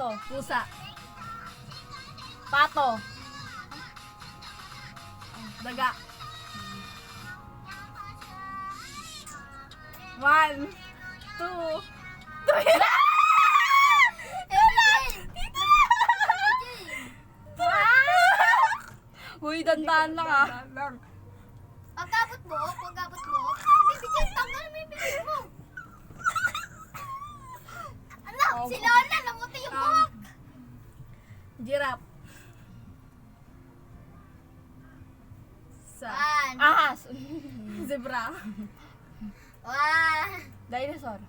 Pato. Pusa. Pato. Daga. 1, 2, 3. Uy, dandan lang ah. Pag gabot mo, bibigyan, tanggal mo yung bibig mo. Anak, si Lola, namuti yung buhok. Giraffe. Sa. One. Ahas. Zebra. One. Dinosaur.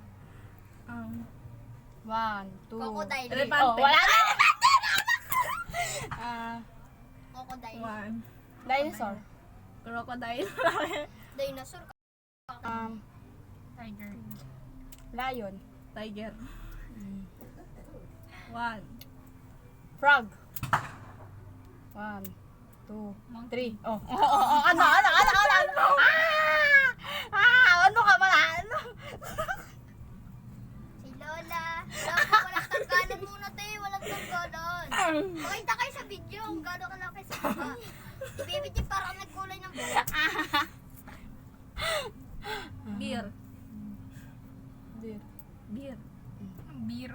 1, 2. Crocodile. Elepante. Oh, wala na. Ah, Crocodile. 1. dinosaur. Crocodile. Dinosaur. Tiger. Lion. Tiger. 1. Frog. 1, 2, 3. Oh, ano? Ano ka ba? Ano? Si Lola. Walang tanggalan muna tayo. Walang tanggalan. Makita kayo sa video. Ang gano'n kalaki sa baba. Si Baby J parang nagkulay ng buhok. Beer. Deer. Beer. Beer.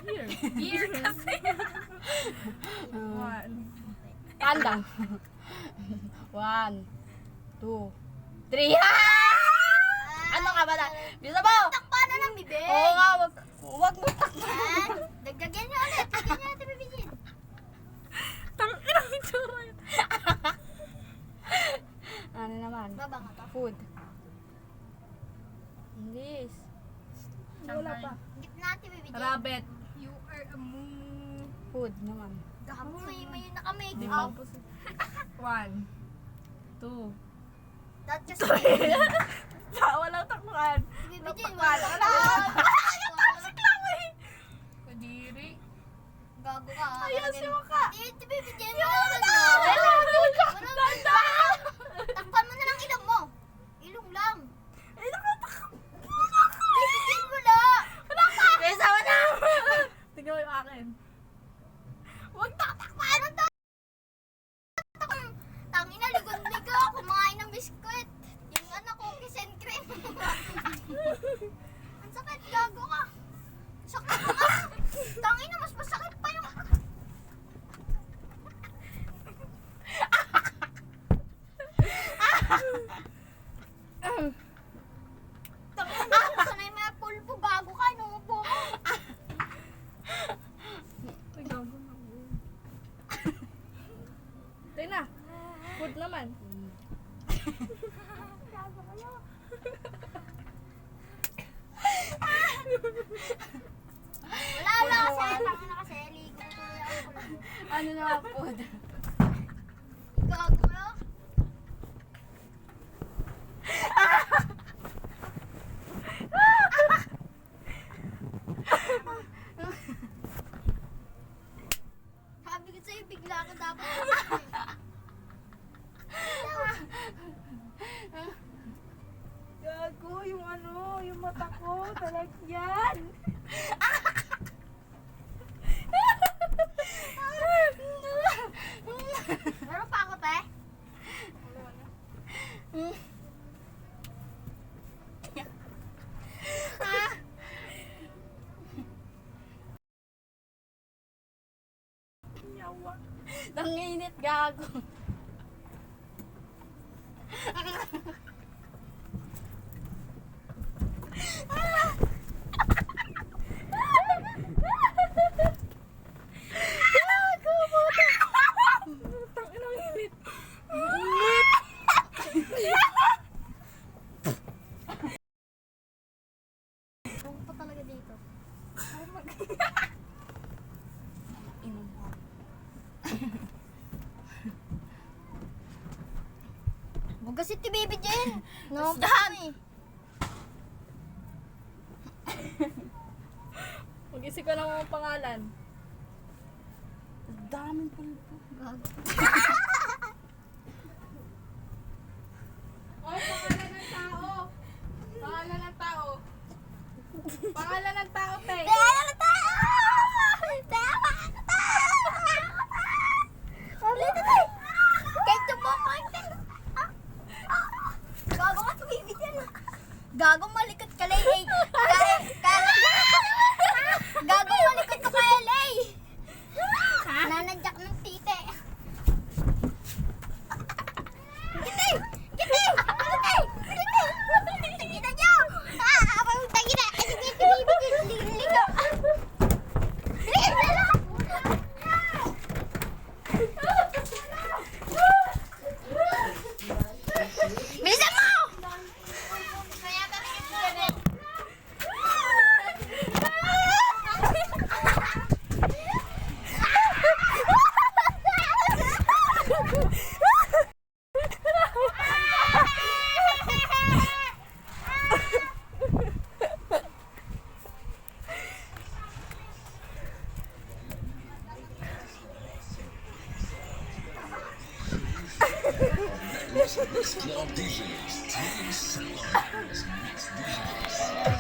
Beer. Beer kasi. 1. Panda. 1, 2, 3. Ano ka ba na? Bisa mo? Takpan na ng bibig. Oo nga, wag mo takpan. Yan. Dagdagan niyo ulit. Dagdagan niyo ulit, Baby J. Tangina ng itsura yun. Ano naman? Baba nga to. Food. English. Wala pa. Gitna natin, Baby J. Rabbit. You are a moo. Food naman. Gabo, may na kami. Di Oh, ba? 1, 2. that's just Walang takbuhan. Si Baby J. Takpan. Wala. Kadiri. Gago ka. Ayan si Maka. Si Baby J. Wala. Takpan mo na lang ilong mo. Ilong lang. Ay, nakatakap. Baby J, wala. Bisa mo na! Tingnan mo yung akin. Huwag tatakpan. Ano to? Tangina, ligon-ligo. Kumain ng biskuit. Yung ano, cookies and cream. Ang sakit, gago ka. Sakit ka. Tangina, mas masakit pa yung... Tangina, sanay may pulpo. Gago ka, inuupo mo. Ay, gago na. Tingnan na. Food naman. Gago kayo. Wala kasi. Tangina kasi. Ligo tuloy ako. Ano naman food? Gago kayo. Sabi ko sa'yo, bigla ka dapat. Gago, yung ano, yung mata ko, talagyan. Meron pa ako, te? Yawa. Nanginit gago. Tangina, ang init. Ako pa talaga dito. Inom mo. Huwag kasi ti Baby Jen. No, Dahan! Mag-isip ka ng mga pangalan. Ang daming pulpo. Oy, pangalan ng tao. Pangalan ng tao. Pangalan ng tao, te. Te, ano na tayo? Te, Mix Club DJs. Team Salons. Mix DJs.